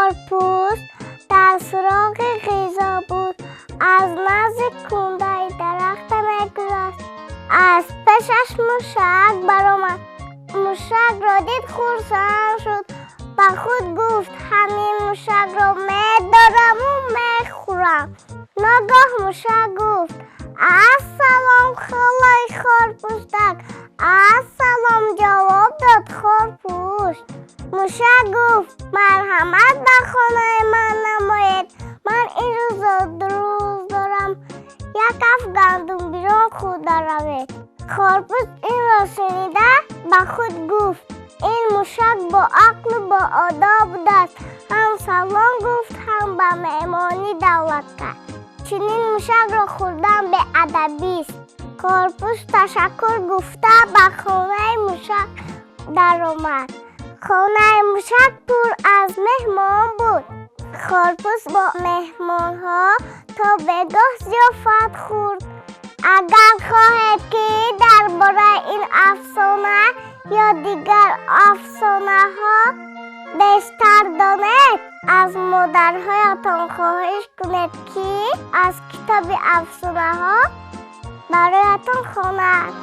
خرپوست در سراغ غذا بود. از نزد کونده درخت میگذشت. از پیشش موشک برآمد. موشک را دید خرسند شد. با خود گفت همین موشک را میدارم و میخورم. ناگاه موشک گفت السلام خالای خرپوستک. السلام جواب داد خرپوست. موشک گفت مرحمت به خانه من نمایید. من این روز دو روز دارم. یک کف گندم بیرون خود روید. خرپوست این را شنیده به خود گفت این موشک با عقل و با آداب است. هم سلام گفت هم به مهمانی دعوت کرد. چنین موشک را خوردن به ادبی است. خرپوست تشکر گفته به خانه موشک در آمد. خانه موشک پر از مهمان بود. خرپوست با مهمان ها تا بگاه ضیافت خورد. اگر خواهید که درباره این افسانه یا دیگر افسانه ها بیشتر دانید از مادرهایتان خواهش کنید که از کتاب افسانه ها برایتان خواند.